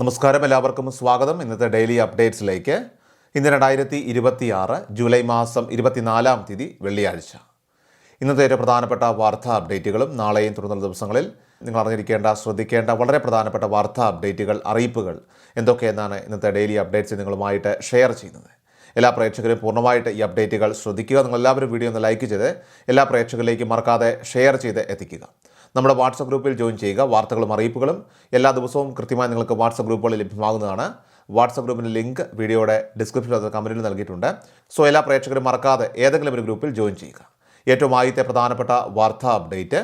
നമസ്കാരം, എല്ലാവർക്കും സ്വാഗതം. ഇന്നത്തെ ഡെയിലി അപ്ഡേറ്റ്സിലേക്ക്. ഇന്ന് 2026 ജൂലൈ മാസം 24-ാം തീയതി വെള്ളിയാഴ്ച. ഇന്നത്തെ ഏറ്റവും പ്രധാനപ്പെട്ട വാർത്താ അപ്ഡേറ്റുകളും നാളെയും തുടർന്നുള്ള ദിവസങ്ങളിൽ നിങ്ങൾ അറിഞ്ഞിരിക്കേണ്ട, ശ്രദ്ധിക്കേണ്ട വളരെ പ്രധാനപ്പെട്ട വാർത്താ അപ്ഡേറ്റുകൾ, അറിയിപ്പുകൾ എന്തൊക്കെയെന്നാണ് ഇന്നത്തെ ഡെയിലി അപ്ഡേറ്റ്സ് നിങ്ങളുമായിട്ട് ഷെയർ ചെയ്യുന്നത്. എല്ലാ പ്രേക്ഷകരും പൂർണ്ണമായിട്ട് ഈ അപ്ഡേറ്റുകൾ ശ്രദ്ധിക്കുക. നിങ്ങളെല്ലാവരും വീഡിയോ ഒന്ന് ലൈക്ക് ചെയ്ത് എല്ലാ പ്രേക്ഷകരിലേക്കും മറക്കാതെ ഷെയർ ചെയ്ത് എത്തിക്കുക. നമ്മുടെ വാട്സപ്പ് ഗ്രൂപ്പിൽ ജോയിൻ ചെയ്യുക. വാർത്തകളും അറിയിപ്പുകളും എല്ലാ ദിവസവും കൃത്യമായി നിങ്ങൾക്ക് വാട്സപ്പ് ഗ്രൂപ്പുകളിൽ ലഭ്യമാകുന്നതാണ്. വാട്സപ്പ് ഗ്രൂപ്പിൻ്റെ ലിങ്ക് വീഡിയോയുടെ ഡിസ്ക്രിപ്ഷനിൽ കമൻറ്റിൽ നൽകിയിട്ടുണ്ട്. സോ എല്ലാ പ്രേക്ഷകരും മറക്കാതെ ഏതെങ്കിലും ഒരു ഗ്രൂപ്പിൽ ജോയിൻ ചെയ്യുക. ഏറ്റവും ആദ്യത്തെ പ്രധാനപ്പെട്ട വാർത്താ അപ്ഡേറ്റ്,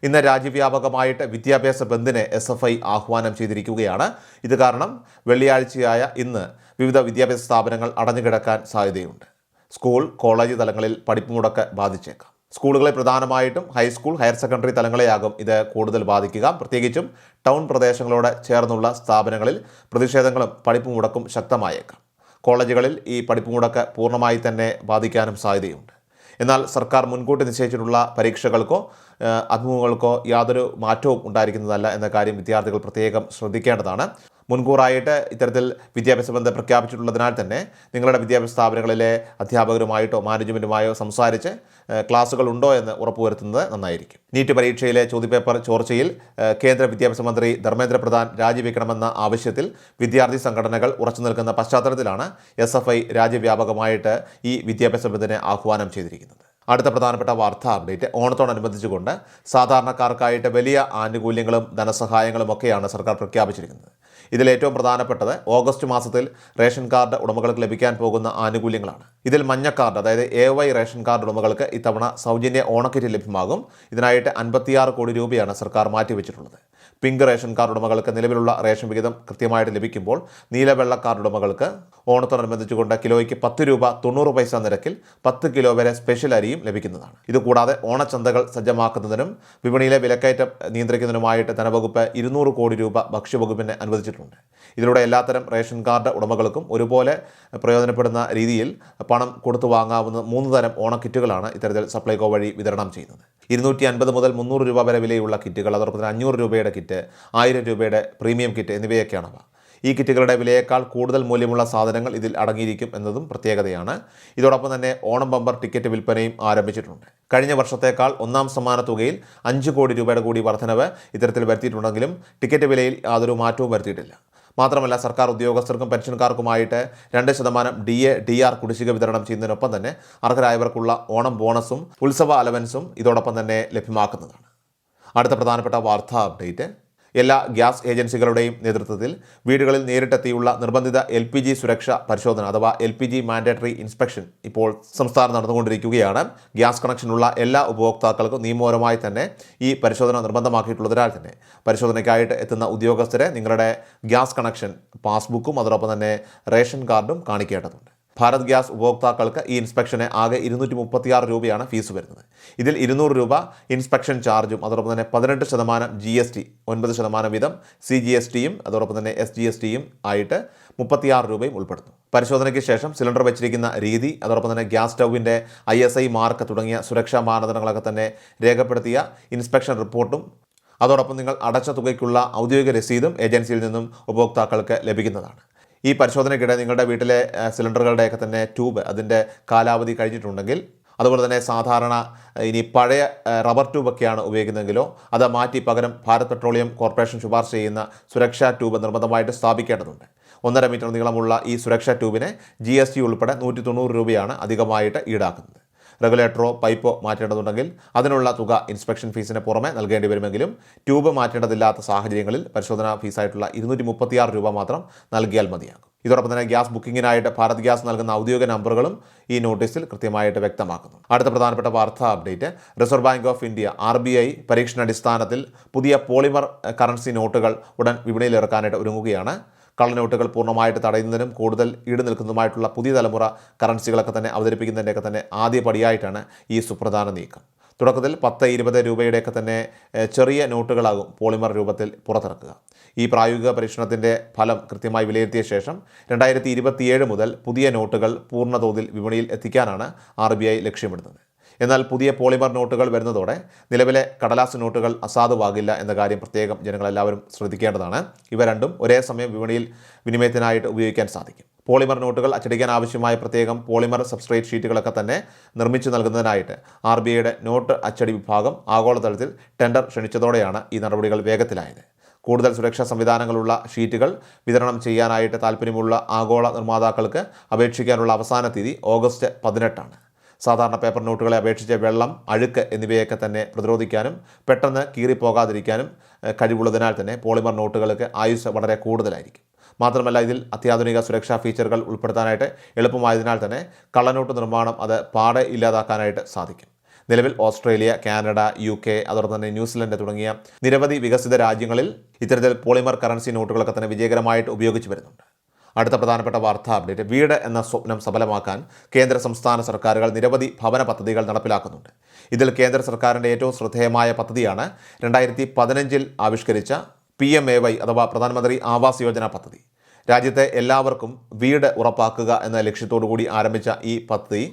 ഇന്ന് രാജ്യവ്യാപകമായിട്ട് വിദ്യാഭ്യാസ ബന്ദിനെ SFI ആഹ്വാനം ചെയ്തിരിക്കുകയാണ്. ഇത് കാരണം വെള്ളിയാഴ്ചയായ ഇന്ന് വിവിധ വിദ്യാഭ്യാസ സ്ഥാപനങ്ങൾ അടഞ്ഞുകിടക്കാൻ സാധ്യതയുണ്ട്. സ്കൂൾ, കോളേജ് തലങ്ങളിൽ പഠിപ്പ് മുടക്ക് ബാധിച്ചേക്കാം. സ്കൂളുകളെ പ്രധാനമായിട്ടും ഹൈസ്കൂൾ, ഹയർ സെക്കൻഡറി തലങ്ങളെയാകും ഇത് കൂടുതൽ ബാധിക്കുക. പ്രത്യേകിച്ചും ടൗൺ പ്രദേശങ്ങളോട് ചേർന്നുള്ള സ്ഥാപനങ്ങളിൽ പ്രതിഷേധങ്ങളും പഠിപ്പ് മുടക്കും ശക്തമായേക്കാം. കോളേജുകളിൽ ഈ പഠിപ്പ് മുടക്ക് പൂർണ്ണമായി തന്നെ ബാധിക്കാനും സാധ്യതയുണ്ട്. എന്നാൽ സർക്കാർ മുൻകൂട്ടി നിശ്ചയിച്ചിട്ടുള്ള പരീക്ഷകൾക്കോ അഭിമുഖങ്ങൾക്കോ യാതൊരു മാറ്റവും ഉണ്ടായിരിക്കുന്നതല്ല എന്ന കാര്യം വിദ്യാർത്ഥികൾ പ്രത്യേകം ശ്രദ്ധിക്കേണ്ടതാണ്. മുൻകൂറായിട്ട് ഇത്തരത്തിൽ വിദ്യാഭ്യാസ ബന്ധം പ്രഖ്യാപിച്ചിട്ടുള്ളതിനാൽ തന്നെ നിങ്ങളുടെ വിദ്യാഭ്യാസ സ്ഥാപനങ്ങളിലെ അധ്യാപകരുമായിട്ടോ മാനേജ്മെൻറ്റുമായോ സംസാരിച്ച് ക്ലാസുകൾ ഉണ്ടോ എന്ന് ഉറപ്പുവരുത്തുന്നത് നന്നായിരിക്കും. നീറ്റ് പരീക്ഷയിലെ ചോദ്യപേപ്പർ ചോർച്ചയിൽ കേന്ദ്ര വിദ്യാഭ്യാസ മന്ത്രി ധർമ്മേന്ദ്ര പ്രധാൻ രാജിവെക്കണമെന്ന ആവശ്യത്തിൽ വിദ്യാർത്ഥി സംഘടനകൾ ഉറച്ചു നിൽക്കുന്ന പശ്ചാത്തലത്തിലാണ് SFI രാജ്യവ്യാപകമായിട്ട് ഈ വിദ്യാഭ്യാസ ബന്ദിനെ ആഹ്വാനം ചെയ്തിരിക്കുന്നത്. അടുത്ത പ്രധാനപ്പെട്ട വാർത്താ അപ്ഡേറ്റ്, ഓണത്തോടനുബന്ധിച്ചുകൊണ്ട് സാധാരണക്കാർക്കായിട്ട് വലിയ ആനുകൂല്യങ്ങളും ധനസഹായങ്ങളും ഒക്കെയാണ് സർക്കാർ പ്രഖ്യാപിച്ചിരിക്കുന്നത്. ഇതിൽ ഏറ്റവും പ്രധാനപ്പെട്ടത് ഓഗസ്റ്റ് മാസത്തിൽ റേഷൻ കാർഡ് ഉടമകൾക്ക് ലഭിക്കാൻ പോകുന്ന ആനുകൂല്യങ്ങളാണ്. ഇതിൽ മഞ്ഞ കാർഡ്, അതായത് AY റേഷൻ കാർഡ് ഉടമകൾക്ക് ഇത്തവണ സൗജന്യ ഓണക്കിറ്റ് ലഭ്യമാകും. ഇതിനായിട്ട് 56 കോടി രൂപയാണ് സർക്കാർ മാറ്റിവെച്ചിട്ടുള്ളത്. പിങ്ക് റേഷൻ കാർഡ് ഉടമകൾക്ക് നിലവിലുള്ള റേഷൻ വിഹിതം കൃത്യമായിട്ട് ലഭിക്കുമ്പോൾ നീലവെള്ള കാർഡ് ഉടമകൾക്ക് ഓണത്തോടനുബന്ധിച്ചുകൊണ്ട് കിലോയ്ക്ക് 10 രൂപ 90 പൈസ നിരക്കിൽ 10 കിലോ വരെ സ്പെഷ്യൽ അരിയും ലഭിക്കുന്നതാണ്. ഇതുകൂടാതെ ഓണച്ചന്തകൾ സജ്ജമാക്കുന്നതിനും വിപണിയിലെ വിലക്കയറ്റം നിയന്ത്രിക്കുന്നതിനുമായിട്ട് ധനവകുപ്പ് 200 കോടി രൂപ ഭക്ഷ്യവകുപ്പിന് അനുവദിച്ചിട്ടുണ്ട്. ഇതിലൂടെ എല്ലാത്തരം റേഷൻ കാർഡ് ഉടമകൾക്കും ഒരുപോലെ പ്രയോജനപ്പെടുന്ന രീതിയിൽ പണം കൊടുത്തു വാങ്ങാവുന്ന 3 തരം ഓണക്കിറ്റുകളാണ് ഇത്തരത്തിൽ സപ്ലൈകോ വഴി വിതരണം ചെയ്യുന്നത്. 250 മുതൽ 300 രൂപ വരെ വിലയുള്ള കിറ്റുകൾ, അതോടൊപ്പം 500 രൂപയുടെ കിറ്റ്, 1000 രൂപയുടെ പ്രീമിയം കിറ്റ് എന്നിവയൊക്കെയാണവ. ഈ കിറ്റുകളുടെ വിലയേക്കാൾ കൂടുതൽ മൂല്യമുള്ള സാധനങ്ങൾ ഇതിൽ അടങ്ങിയിരിക്കും എന്നതും പ്രത്യേകതയാണ്. ഇതോടൊപ്പം തന്നെ ഓണം ബമ്പർ ടിക്കറ്റ് വിൽപ്പനയും ആരംഭിച്ചിട്ടുണ്ട്. കഴിഞ്ഞ വർഷത്തേക്കാൾ ഒന്നാം സമ്മാന തുകയിൽ 5 കോടി രൂപയുടെ കൂടി വർധനവ് ഇത്തരത്തിൽ വരുത്തിയിട്ടുണ്ടെങ്കിലും ടിക്കറ്റ് വിലയിൽ യാതൊരു മാറ്റവും വരുത്തിയിട്ടില്ല. മാത്രമല്ല, സർക്കാർ ഉദ്യോഗസ്ഥർക്കും പെൻഷൻകാർക്കുമായിട്ട് 2% DA DR കുടിശ്ശിക വിതരണം ചെയ്യുന്നതിനൊപ്പം തന്നെ അർഹരായവർക്കുള്ള ഓണം ബോണസും ഉത്സവ അലവൻസും ഇതോടൊപ്പം തന്നെ ലഭ്യമാക്കുന്നതാണ്. അടുത്ത പ്രധാനപ്പെട്ട വാർത്താ അപ്ഡേറ്റ്, എല്ലാ ഗ്യാസ് ഏജൻസികളുടെയും നേതൃത്വത്തിൽ വീടുകളിൽ നേരിട്ടെത്തിയുള്ള നിർബന്ധിത LPG സുരക്ഷ പരിശോധന അഥവാ LPG മാൻഡേറ്ററി ഇൻസ്പെക്ഷൻ ഇപ്പോൾ സംസ്ഥാനം നടന്നുകൊണ്ടിരിക്കുകയാണ്. ഗ്യാസ് കണക്ഷനുള്ള എല്ലാ ഉപഭോക്താക്കൾക്കും നിയമപരമായി തന്നെ ഈ പരിശോധന നിർബന്ധമാക്കിയിട്ടുള്ളതിനാൽ തന്നെ പരിശോധനയ്ക്കായിട്ട് എത്തുന്ന ഉദ്യോഗസ്ഥരെ നിങ്ങളുടെ ഗ്യാസ് കണക്ഷൻ പാസ്ബുക്കും അതോടൊപ്പം തന്നെ റേഷൻ കാർഡും കാണിക്കേണ്ടതുണ്ട്. ഭാരത് ഗ്യാസ് ഉപഭോക്താക്കൾക്ക് ഈ ഇൻസ്പെക്ഷന് ആകെ 236 രൂപയാണ് ഫീസ് വരുന്നത്. ഇതിൽ 200 രൂപ ഇൻസ്പെക്ഷൻ ചാർജും അതോടൊപ്പം തന്നെ 18% GST, 9% വീതം CGSTയും അതോടൊപ്പം തന്നെ SGSTയും ആയിട്ട് 36 രൂപയും ഉൾപ്പെടുന്നു. പരിശോധനയ്ക്ക് ശേഷം സിലിണ്ടർ വെച്ചിരിക്കുന്ന രീതി, അതോടൊപ്പം തന്നെ ഗ്യാസ് സ്റ്റൗവിൻ്റെ ISI മാർക്ക് തുടങ്ങിയ സുരക്ഷാ മാനദണ്ഡങ്ങളൊക്കെ തന്നെ രേഖപ്പെടുത്തിയ ഇൻസ്പെക്ഷൻ റിപ്പോർട്ടും അതോടൊപ്പം നിങ്ങൾ അടച്ച തുകയ്ക്കുള്ള ഔദ്യോഗിക രസീതും ഏജൻസിയിൽ നിന്നും ഉപഭോക്താക്കൾക്ക് ലഭിക്കുന്നതാണ്. ഈ പരിശോധനയ്ക്കിടെ നിങ്ങളുടെ വീട്ടിലെ സിലിണ്ടറുകളുടെയൊക്കെ തന്നെ ട്യൂബ് അതിൻ്റെ കാലാവധി കഴിഞ്ഞിട്ടുണ്ടെങ്കിൽ, അതുപോലെ തന്നെ സാധാരണ ഇനി പഴയ റബ്ബർ ട്യൂബൊക്കെയാണ് ഉപയോഗിക്കുന്നതെങ്കിലോ അത് മാറ്റി പകരം ഭാരത് പെട്രോളിയം കോർപ്പറേഷൻ ശുപാർശ ചെയ്യുന്ന സുരക്ഷാ ട്യൂബ് നിർബന്ധമായിട്ട് സ്ഥാപിക്കേണ്ടതുണ്ട്. 1.5 മീറ്റർ നീളമുള്ള ഈ സുരക്ഷാ ട്യൂബിന് GST ഉൾപ്പെടെ 190 രൂപയാണ് അധികമായിട്ട് ഈടാക്കുന്നത്. റെഗുലേറ്ററോ പൈപ്പോ മാറ്റേണ്ടതുണ്ടെങ്കിൽ അതിനുള്ള തുക ഇൻസ്പെക്ഷൻ ഫീസിന് പുറമെ നൽകേണ്ടി വരുമെങ്കിലും ട്യൂബ് മാറ്റേണ്ടതില്ലാത്ത സാഹചര്യങ്ങളിൽ പരിശോധനാ ഫീസായിട്ടുള്ള 236 രൂപ മാത്രം നൽകിയാൽ മതിയാകും. ഇതോടൊപ്പം തന്നെ ഗ്യാസ് ബുക്കിങ്ങിനായിട്ട് ഭാരത് ഗ്യാസ് നൽകുന്ന ഔദ്യോഗിക നമ്പറുകളും ഈ നോട്ടീസിൽ കൃത്യമായിട്ട് വ്യക്തമാക്കുന്നു. അടുത്ത പ്രധാനപ്പെട്ട വാർത്താ update, reserve bank of India RBI പരീക്ഷണാടിസ്ഥാനത്തിൽ പുതിയ പോളിമർ കറൻസി നോട്ടുകൾ ഉടൻ വിപണിയിൽ ഇറക്കാനായിട്ട് ഒരുങ്ങുകയാണ്. കള്ളനോട്ടുകൾ പൂർണ്ണമായിട്ട് തടയുന്നതിനും കൂടുതൽ ഈട് നിൽക്കുന്നതുമായിട്ടുള്ള പുതിയ തലമുറ കറൻസികളൊക്കെ തന്നെ അവതരിപ്പിക്കുന്നതിൻ്റെയൊക്കെ തന്നെ ആദ്യ പടിയായിട്ടാണ് ഈ സുപ്രധാന നീക്കം. തുടക്കത്തിൽ 10-20 രൂപയുടെയൊക്കെ തന്നെ ചെറിയ നോട്ടുകളാകും പോളിമർ രൂപത്തിൽ പുറത്തിറക്കുക. ഈ പ്രായോഗിക പരീക്ഷണത്തിൻ്റെ ഫലം കൃത്യമായി വിലയിരുത്തിയ ശേഷം 2027 മുതൽ പുതിയ നോട്ടുകൾ പൂർണ്ണതോതിൽ വിപണിയിൽ എത്തിക്കാനാണ് RBI ലക്ഷ്യമിടുന്നത്. എന്നാൽ പുതിയ പോളിമർ നോട്ടുകൾ വരുന്നതോടെ നിലവിലെ കടലാസ് നോട്ടുകൾ അസാധുവാകില്ല എന്ന കാര്യം പ്രത്യേകം ജനങ്ങളെല്ലാവരും ശ്രദ്ധിക്കേണ്ടതാണ്. ഇവ രണ്ടും ഒരേ സമയം വിപണിയിൽ വിനിമയത്തിനായിട്ട് ഉപയോഗിക്കാൻ സാധിക്കും. പോളിമർ നോട്ടുകൾ അച്ചടിക്കാൻ ആവശ്യമായ പ്രത്യേകം പോളിമർ സബ്സ്ട്രേറ്റ് ഷീറ്റുകളൊക്കെ തന്നെ നിർമ്മിച്ചു നൽകുന്നതിനായിട്ട് RBIയുടെ നോട്ട് അച്ചടി വിഭാഗം ആഗോളതലത്തിൽ ടെൻഡർ ക്ഷണിച്ചതോടെയാണ് ഈ നടപടികൾ വേഗത്തിലായത്. കൂടുതൽ സുരക്ഷാ സംവിധാനങ്ങളുള്ള ഷീറ്റുകൾ വിതരണം ചെയ്യാനായിട്ട് താൽപ്പര്യമുള്ള ആഗോള നിർമ്മാതാക്കൾക്ക് അപേക്ഷിക്കാനുള്ള അവസാന തീയതി ഓഗസ്റ്റ് 18 സാധാരണ പേപ്പർ നോട്ടുകളെ അപേക്ഷിച്ച് വെള്ളം, അഴുക്ക് എന്നിവയൊക്കെ തന്നെ പ്രതിരോധിക്കാനും പെട്ടെന്ന് കീറിപ്പോകാതിരിക്കാനും കഴിവുള്ളതിനാൽ തന്നെ പോളിമർ നോട്ടുകൾക്ക് ആയുസ് വളരെ കൂടുതലായിരിക്കും. മാത്രമല്ല ഇതിൽ അത്യാധുനിക സുരക്ഷാ ഫീച്ചറുകൾ ഉൾപ്പെടുത്താനായിട്ട് എളുപ്പമായതിനാൽ തന്നെ കള്ളനോട്ട് നിർമ്മാണം അത് പാടെ ഇല്ലാതാക്കാനായിട്ട് സാധിക്കും. നിലവിൽ ഓസ്ട്രേലിയ, കാനഡ, UK, അതോടൊപ്പം തന്നെ ന്യൂസിലൻഡ് തുടങ്ങിയ നിരവധി വികസിത രാജ്യങ്ങളിൽ ഇത്തരത്തിൽ പോളിമർ കറൻസി നോട്ടുകളൊക്കെ തന്നെ വിജയകരമായിട്ട് ഉപയോഗിച്ച് വരുന്നുണ്ട്. അടുത്ത പ്രധാനപ്പെട്ട വാർത്താ അപ്ഡേറ്റ്. വീട് എന്ന സ്വപ്നം സഫലമാക്കാൻ കേന്ദ്ര സംസ്ഥാന സർക്കാരുകൾ നിരവധി ഭവന പദ്ധതികൾ നടപ്പിലാക്കുന്നുണ്ട്. ഇതിൽ കേന്ദ്ര സർക്കാരിൻ്റെ ഏറ്റവും ശ്രദ്ധേയമായ പദ്ധതിയാണ് 2015 ആവിഷ്കരിച്ച PMAY അഥവാ പ്രധാനമന്ത്രി ആവാസ് യോജന പദ്ധതി. രാജ്യത്തെ എല്ലാവർക്കും വീട് ഉറപ്പാക്കുക എന്ന ലക്ഷ്യത്തോടു കൂടി ആരംഭിച്ച ഈ പദ്ധതി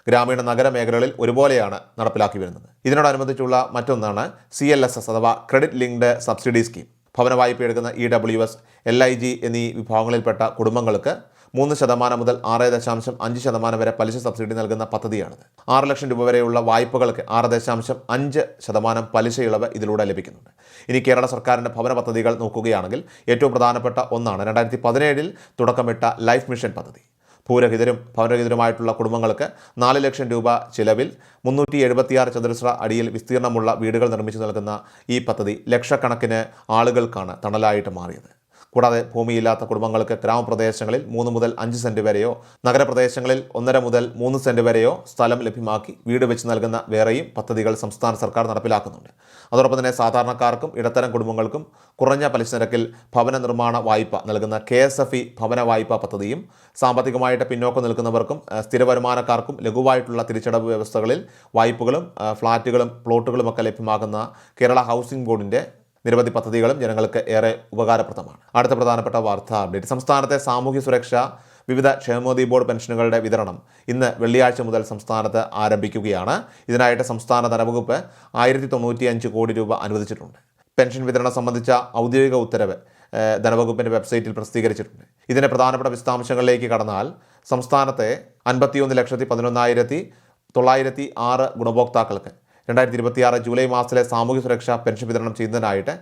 ഗ്രാമീണ നഗര മേഖലകളിൽ ഒരുപോലെയാണ് നടപ്പിലാക്കി വരുന്നത്. ഇതിനോടനുബന്ധിച്ചുള്ള മറ്റൊന്നാണ് CLSS അഥവാ ക്രെഡിറ്റ് ലിങ്ക്ഡ് സബ്സിഡി സ്കീം. ഭവന വായ്പ എടുക്കുന്ന EWS, LIG എന്നീ വിഭാഗങ്ങളിൽപ്പെട്ട കുടുംബങ്ങൾക്ക് 3% മുതൽ 6.5% വരെ പലിശ സബ്സിഡി നൽകുന്ന പദ്ധതിയാണിത്. 6 ലക്ഷം രൂപ വരെയുള്ള വായ്പകൾക്ക് 6.5% പലിശ ഇളവ് ഇതിലൂടെ ലഭിക്കുന്നുണ്ട്. ഇനി കേരള സർക്കാരിൻ്റെ ഭവന പദ്ധതികൾ നോക്കുകയാണെങ്കിൽ ഏറ്റവും പ്രധാനപ്പെട്ട ഒന്നാണ് 2017 തുടക്കമിട്ട ലൈഫ് മിഷൻ പദ്ധതി. ഭൂരഹിതരും ഭവനരഹിതരുമായിട്ടുള്ള കുടുംബങ്ങൾക്ക് 4 ലക്ഷം രൂപ ചിലവിൽ 376 ചതുരശ്ര അടിയിൽ വിസ്തീർണമുള്ള വീടുകൾ നിർമ്മിച്ചു നൽകുന്ന ഈ പദ്ധതി ലക്ഷക്കണക്കിന് ആളുകൾക്കാണ് തണലായിട്ട് മാറിയത്. കൂടാതെ ഭൂമിയില്ലാത്ത കുടുംബങ്ങൾക്ക് ഗ്രാമപ്രദേശങ്ങളിൽ 3 മുതൽ 5 സെൻറ്റ് വരെയോ നഗരപ്രദേശങ്ങളിൽ 1.5 മുതൽ 3 സെൻറ്റ് വരെയോ സ്ഥലം ലഭ്യമാക്കി വീട് വെച്ച് നൽകുന്ന വേറെയും പദ്ധതികൾ സംസ്ഥാന സർക്കാർ നടപ്പിലാക്കുന്നുണ്ട്. അതോടൊപ്പം തന്നെ സാധാരണക്കാർക്കും ഇടത്തരം കുടുംബങ്ങൾക്കും കുറഞ്ഞ പലിശ നിരക്കിൽ ഭവന നിർമ്മാണ വായ്പ നൽകുന്ന KSFE ഭവന വായ്പാ പദ്ധതിയും സാമ്പത്തികമായിട്ട് പിന്നോക്കം നിൽക്കുന്നവർക്കും സ്ഥിര വരുമാനക്കാർക്കും ലഘുവായിട്ടുള്ള തിരിച്ചടവ് വ്യവസ്ഥകളിൽ വായ്പകളും ഫ്ലാറ്റുകളും പ്ലോട്ടുകളുമൊക്കെ ലഭ്യമാകുന്ന കേരള ഹൗസിംഗ് ബോർഡിൻ്റെ നിരവധി പദ്ധതികളും ജനങ്ങൾക്ക് ഏറെ ഉപകാരപ്രദമാണ്. അടുത്ത പ്രധാനപ്പെട്ട വാർത്താ അപ്ഡേറ്റ്. സംസ്ഥാനത്തെ സാമൂഹ്യ സുരക്ഷ വിവിധ ക്ഷേമനിധി ബോർഡ് പെൻഷനുകളുടെ വിതരണം ഇന്ന് വെള്ളിയാഴ്ച മുതൽ സംസ്ഥാനത്ത് ആരംഭിക്കുകയാണ്. ഇതിനായിട്ട് സംസ്ഥാന ധനവകുപ്പ് 1095 കോടി രൂപ അനുവദിച്ചിട്ടുണ്ട്. പെൻഷൻ വിതരണം സംബന്ധിച്ച ഔദ്യോഗിക ഉത്തരവ് ധനവകുപ്പിൻ്റെ വെബ്സൈറ്റിൽ പ്രസിദ്ധീകരിച്ചിട്ടുണ്ട്. ഇതിൻ്റെ പ്രധാനപ്പെട്ട വിശദാംശങ്ങളിലേക്ക് കടന്നാൽ സംസ്ഥാനത്തെ 51,11,906 ഗുണഭോക്താക്കൾക്ക് 2026 ജൂലൈ മാസത്തിലെ സാമൂഹ്യ സുരക്ഷാ പെൻഷൻ വിതരണം ചെയ്യുന്നതിനായിട്ട്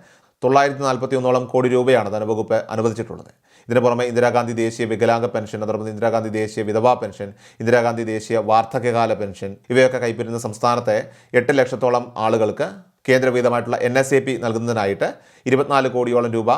941 കോടി രൂപയാണ് ധനവകുപ്പ് അനുവദിച്ചിട്ടുള്ളത്. ഇതിന് പുറമെ ഇന്ദിരാഗാന്ധി ദേശീയ വികലാംഗ പെൻഷൻ, അതോടൊപ്പം ഇന്ദിരാഗാന്ധി ദേശീയ വിധവാ പെൻഷൻ, ഇന്ദിരാഗാന്ധി ദേശീയ വാർദ്ധക്യകാല പെൻഷൻ ഇവയൊക്കെ കൈപ്പറ്റുന്ന സംസ്ഥാനത്തെ 8 ലക്ഷത്തോളം ആളുകൾക്ക് കേന്ദ്രവിഹിതമായിട്ടുള്ള NSAP നൽകുന്നതിനായിട്ട് 24 കോടിയോളം രൂപ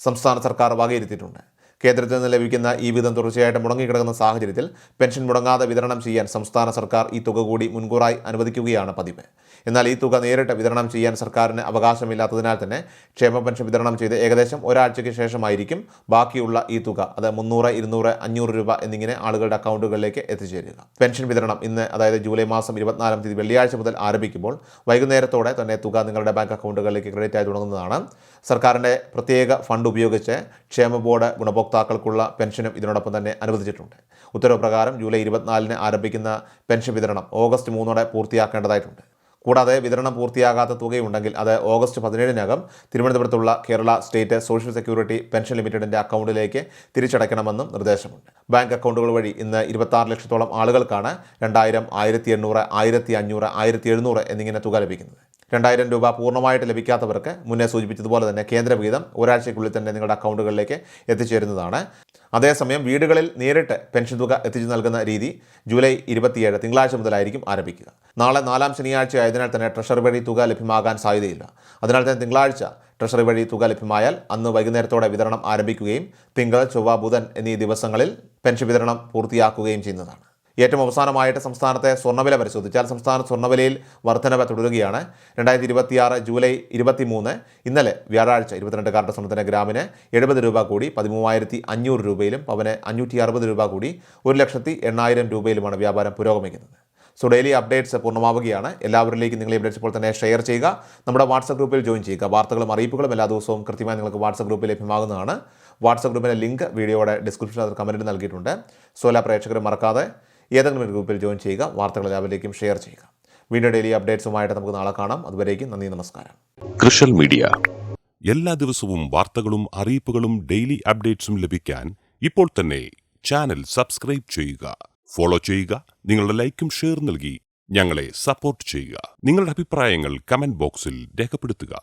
സംസ്ഥാന സർക്കാർ വകയിരുത്തിയിട്ടുണ്ട്. കേന്ദ്രത്തിൽ നിന്ന് ലഭിക്കുന്ന ഈ വിധം തുടർച്ചയായിട്ട് മുടങ്ങിക്കിടക്കുന്ന സാഹചര്യത്തിൽ പെൻഷൻ മുടങ്ങാതെ വിതരണം ചെയ്യാൻ സംസ്ഥാന സർക്കാർ ഈ തുക കൂടി മുൻകൂറായി അനുവദിക്കുകയാണ് പതിവ്. എന്നാൽ ഈ തുക നേരിട്ട് വിതരണം ചെയ്യാൻ സർക്കാരിന് അവകാശമില്ലാത്തതിനാൽ തന്നെ ക്ഷേമ പെൻഷൻ വിതരണം ചെയ്ത് ഏകദേശം ഒരാഴ്ചയ്ക്ക് ശേഷമായിരിക്കും ബാക്കിയുള്ള ഈ തുക, അത് 300, 200, 500 രൂപ എന്നിങ്ങനെ ആളുകളുടെ അക്കൗണ്ടുകളിലേക്ക് എത്തിച്ചേരുക. പെൻഷൻ വിതരണം ഇന്ന്, അതായത് ജൂലൈ മാസം 24 തീയതി വെള്ളിയാഴ്ച മുതൽ ആരംഭിക്കുമ്പോൾ വൈകുന്നേരത്തോടെ തന്നെ തുക നിങ്ങളുടെ ബാങ്ക് അക്കൗണ്ടുകളിലേക്ക് ക്രെഡിറ്റ് ആയി തുടങ്ങുന്നതാണ്. സർക്കാരിൻ്റെ പ്രത്യേക ഫണ്ട് ഉപയോഗിച്ച് ക്ഷേമ ബോർഡ് ഗുണഭോക്താക്കൾക്കുള്ള പെൻഷനും ഇതിനോടൊപ്പം തന്നെ അനുവദിച്ചിട്ടുണ്ട്. ഉത്തരവ് പ്രകാരം ജൂലൈ 24 ആരംഭിക്കുന്ന പെൻഷൻ വിതരണം ഓഗസ്റ്റ് 3 പൂർത്തിയാക്കേണ്ടതായിട്ടുണ്ട്. കൂടാതെ വിതരണം പൂർത്തിയാകാത്ത തുകയുണ്ടെങ്കിൽ അത് ഓഗസ്റ്റ് 17 തിരുവനന്തപുരത്തുള്ള Kerala state social security pension ലിമിറ്റഡിൻ്റെ അക്കൗണ്ടിലേക്ക് തിരിച്ചടയ്ക്കണമെന്നും നിർദ്ദേശമുണ്ട്. ബാങ്ക് അക്കൗണ്ടുകൾ വഴി ഇന്ന് 26 ലക്ഷത്തോളം ആളുകൾക്കാണ് 2000, 1800, 1500, 1700 എന്നിങ്ങനെ തുക ലഭിക്കുന്നത്. 2000 രൂപ പൂർണ്ണമായിട്ട് ലഭിക്കാത്തവർക്ക് മുന്നേ സൂചിപ്പിച്ചതുപോലെ തന്നെ കേന്ദ്രവിഹിതം ഒരാഴ്ചയ്ക്കുള്ളിൽ തന്നെ നിങ്ങളുടെ അക്കൗണ്ടുകളിലേക്ക് എത്തിച്ചേരുന്നതാണ്. അതേസമയം വീടുകളിൽ നേരിട്ട് പെൻഷൻ തുക എത്തിച്ചു നൽകുന്ന രീതി ജൂലൈ 27 തിങ്കളാഴ്ച മുതലായിരിക്കും ആരംഭിക്കുക. നാളെ 4ാം ശനിയാഴ്ച ആയതിനാൽ തന്നെ ട്രഷറി വഴി തുക ലഭ്യമാകാൻ സാധ്യതയില്ല. അതിനാൽ തന്നെ തിങ്കളാഴ്ച ട്രഷറി വഴി തുക ലഭ്യമായാൽ അന്ന് വൈകുന്നേരത്തോടെ വിതരണം ആരംഭിക്കുകയും തിങ്കൾ, ചൊവ്വ, ബുധൻ എന്നീ ദിവസങ്ങളിൽ പെൻഷൻ വിതരണം പൂർത്തിയാക്കുകയും ചെയ്യുന്നതാണ്. ഏറ്റവും അവസാനമായിട്ട് സംസ്ഥാനത്തെ സ്വർണ്ണവില പരിശോധിച്ചാൽ സംസ്ഥാന സ്വർണ്ണവിലയിൽ വർധനവ് തുടരുകയാണ്. 2026 ജൂലൈ 23 ഇന്നലെ വ്യാഴാഴ്ച 22 കാരറ്റ് സ്വർണ്ണത്തിന് ഗ്രാമിന് 70 രൂപ കൂടി 13,500 രൂപയിലും പവന് 560 രൂപ കൂടി 1,80,000 രൂപയിലുമാണ് വ്യാപാരം പുരോഗമിക്കുന്നത്. സോ ഡെയിലി അപ്ഡേറ്റ്സ് പൂർണ്ണമാവുകയാണ്. എല്ലാവരിലേക്കും നിങ്ങൾ ഈ അപ്ഡേറ്റ്സ് ഇപ്പോൾ തന്നെ ഷെയർ ചെയ്യുക. നമ്മുടെ വാട്സപ്പ് ഗ്രൂപ്പിൽ ജോയിൻ ചെയ്യുക. വാർത്തകളും അറിയിപ്പുകളും എല്ലാ ദിവസവും കൃത്യമായി നിങ്ങൾക്ക് വാട്സപ്പ് ഗ്രൂപ്പിൽ ലഭ്യമാകുന്നതാണ്. വാട്സപ്പ് ഗ്രൂപ്പിൻ്റെ ലിങ്ക് വീഡിയോയുടെ ഡിസ്ക്രിപ്ഷനിൽ അത് കമൻറ്റ് നൽകിയിട്ടുണ്ട്. സോ എല്ലാ പ്രേക്ഷകരും മറക്കാതെ ഏതെങ്കിലും ഒരു ഗ്രൂപ്പിൽ ജോയിൻ ചെയ്യുക. വാർത്തകൾ എല്ലാവരിലേക്കും ഷെയർ ചെയ്യുക. വീണ്ടും ഡെയിലി അപ്ഡേറ്റ്സുമായിട്ട് നമുക്ക് നാളെ കാണാം. അതുവരേക്കും നന്ദി, നമസ്കാരം. കൃഷൽ മീഡിയ എല്ലാ ദിവസവും വാർത്തകളും അറിയിപ്പുകളും ഡെയിലി അപ്ഡേറ്റ്സും ലഭിക്കാൻ ഇപ്പോൾ തന്നെ ചാനൽ സബ്സ്ക്രൈബ് ചെയ്യുക, ഫോളോ ചെയ്യുക. നിങ്ങളുടെ ലൈക്കും ഷെയർ നൽകി ഞങ്ങളെ സപ്പോർട്ട് ചെയ്യുക. നിങ്ങളുടെ അഭിപ്രായങ്ങൾ കമന്റ് ബോക്സിൽ രേഖപ്പെടുത്തുക.